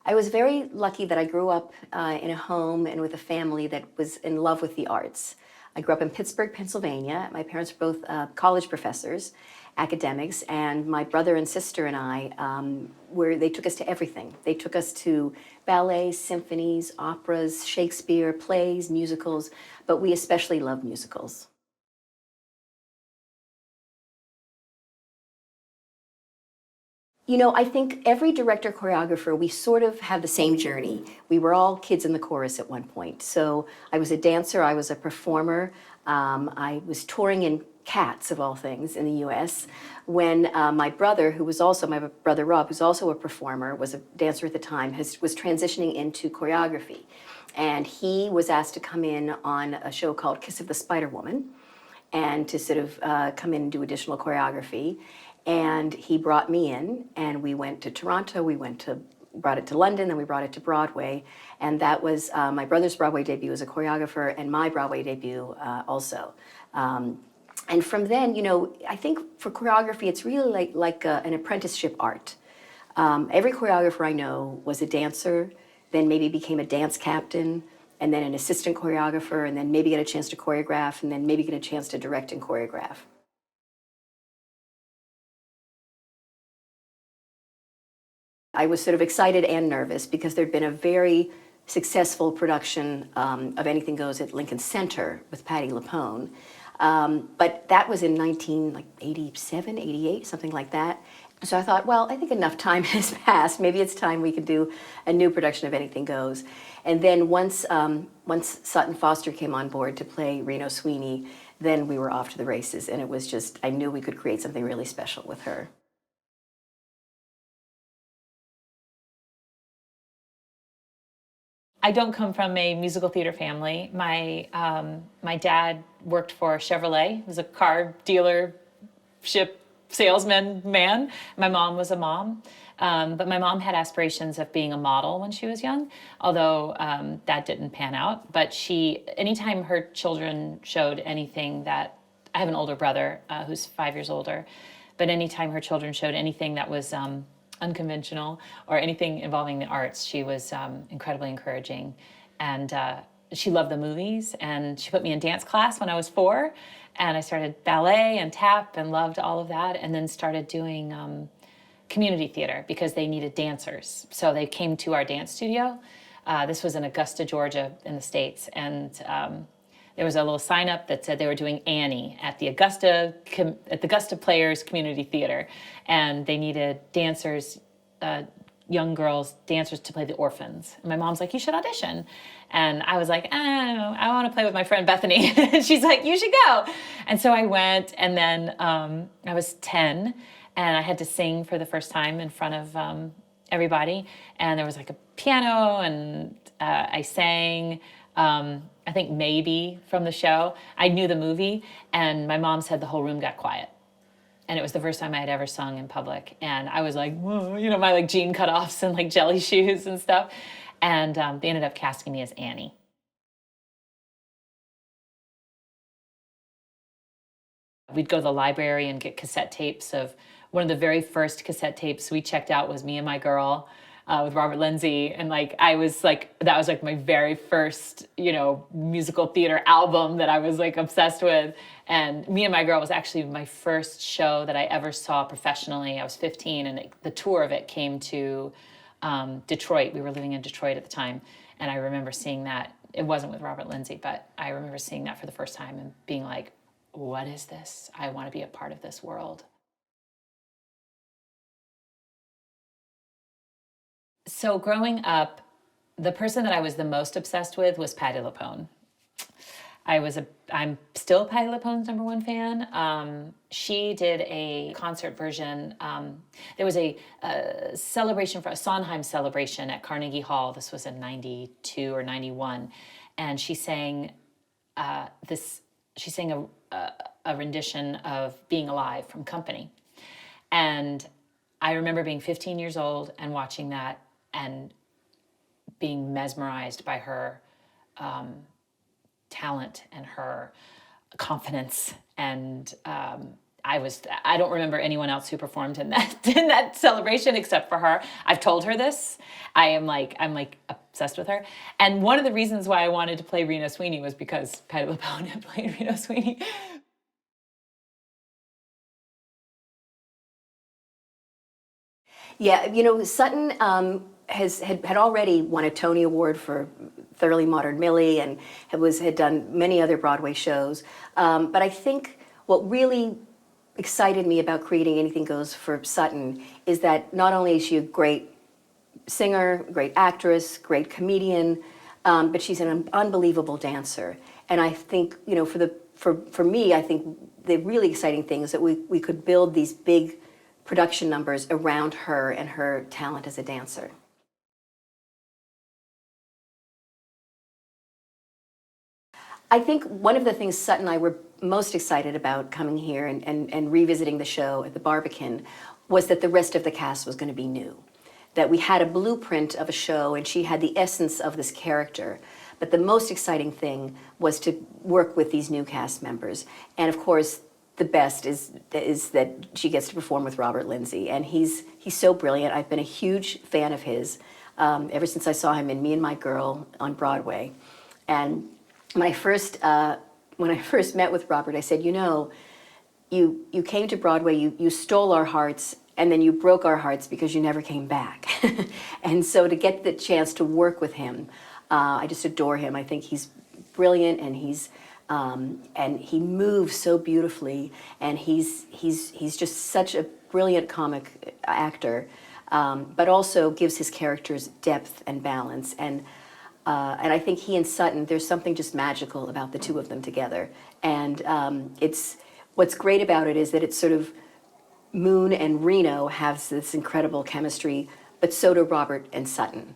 I was very lucky that I grew up in a home and with a family that was in love with the arts. I grew up in Pittsburgh, Pennsylvania. My parents were both college professors, academics, and my brother and sister and I, they took us to everything. They took us to ballets, symphonies, operas, Shakespeare, plays, musicals, but we especially love musicals. You know, I think every director choreographer, we sort of have the same journey. We were all kids in the chorus at one point. So I was a dancer, I was a performer. I was touring in Cats, of all things, in the US, when my brother, who was also, my brother Rob, who's also a performer, was a dancer at the time, was transitioning into choreography. And he was asked to come in on a show called Kiss of the Spider Woman and to sort of come in and do additional choreography. And he brought me in, and we went to Toronto, brought it to London, then we brought it to Broadway. And that was my brother's Broadway debut as a choreographer and my Broadway debut also. And from then, you know, I think for choreography, it's really like an apprenticeship art. Every choreographer I know was a dancer, then maybe became a dance captain, and then an assistant choreographer, and then maybe get a chance to choreograph, and then maybe get a chance to direct and choreograph. I was sort of excited and nervous because there'd been a very successful production of Anything Goes at Lincoln Center with Patti LuPone. But that was in 1987, 88, something like that. So I thought, well, I think enough time has passed. Maybe it's time we could do a new production of Anything Goes. And then once Sutton Foster came on board to play Reno Sweeney, then we were off to the races. And it was just, I knew we could create something really special with her. I don't come from a musical theater family. My dad worked for Chevrolet. He was a car dealership salesman man. My mom was a mom. But my mom had aspirations of being a model when she was young, although that didn't pan out. But anytime her children showed anything that, I have an older brother who's 5 years older, but anytime her children showed anything that was unconventional or anything involving the arts, she was incredibly encouraging. And she loved the movies, and she put me in dance class when I was 4, and I started ballet and tap and loved all of that, and then started doing community theater because they needed dancers. So they came to our dance studio. This was in Augusta, Georgia in the States, and there was a little sign up that said they were doing Annie at the Augusta Players Community Theater, and they needed dancers, young girls, dancers to play the orphans. And my mom's like, you should audition. And I was like, I want to play with my friend Bethany. She's like, you should go. And so I went, and then I was 10, and I had to sing for the first time in front of everybody. And there was like a piano, and I sang. I think maybe from the show. I knew the movie, and my mom said the whole room got quiet. And it was the first time I had ever sung in public. And I was like, whoa, you know, my like jean cutoffs and like jelly shoes and stuff. And they ended up casting me as Annie. We'd go to the library and get cassette tapes of one of the very first cassette tapes we checked out was Me and My Girl. With Robert Lindsay, and like I was like, that was like my very first, you know, musical theater album that I was like obsessed with. And Me and My Girl was actually my first show that I ever saw professionally. I was 15, and the tour of it came to Detroit. We were living in Detroit at the time, and I remember seeing that. It wasn't with Robert Lindsay, but I remember seeing that for the first time and being like, what is this? I want to be a part of this world. So growing up, the person that I was the most obsessed with was Patti LuPone. I'm still Patti LuPone's #1 fan. She did a concert version. There was a celebration for a Sondheim celebration at Carnegie Hall. This was in 92 or 91. And she sang a rendition of Being Alive from Company. And I remember being 15 years old and watching that and being mesmerized by her talent and her confidence. And I don't remember anyone else who performed in that celebration except for her. I've told her this. I'm like obsessed with her. And one of the reasons why I wanted to play Reno Sweeney was because Patti LuPone had played Reno Sweeney. Yeah, you know, Sutton had already won a Tony Award for Thoroughly Modern Millie, and had done many other Broadway shows. But I think what really excited me about creating Anything Goes for Sutton is that not only is she a great singer, great actress, great comedian, but she's an unbelievable dancer. And I think, you know, for me, I think the really exciting thing is that we could build these big production numbers around her and her talent as a dancer. I think one of the things Sutton and I were most excited about coming here and revisiting the show at the Barbican was that the rest of the cast was going to be new. That we had a blueprint of a show and she had the essence of this character. But the most exciting thing was to work with these new cast members. And of course, the best is that she gets to perform with Robert Lindsay. And he's so brilliant. I've been a huge fan of his ever since I saw him in Me and My Girl on Broadway. And when I first met with Robert, I said, you know, you came to Broadway, you stole our hearts, and then you broke our hearts because you never came back. And so to get the chance to work with him, I just adore him. I think he's brilliant, and he moves so beautifully, and he's just such a brilliant comic actor, but also gives his characters depth and balance. And I think he and Sutton, there's something just magical about the two of them together. And what's great about it is that it's sort of Moon and Reno have this incredible chemistry, but so do Robert and Sutton.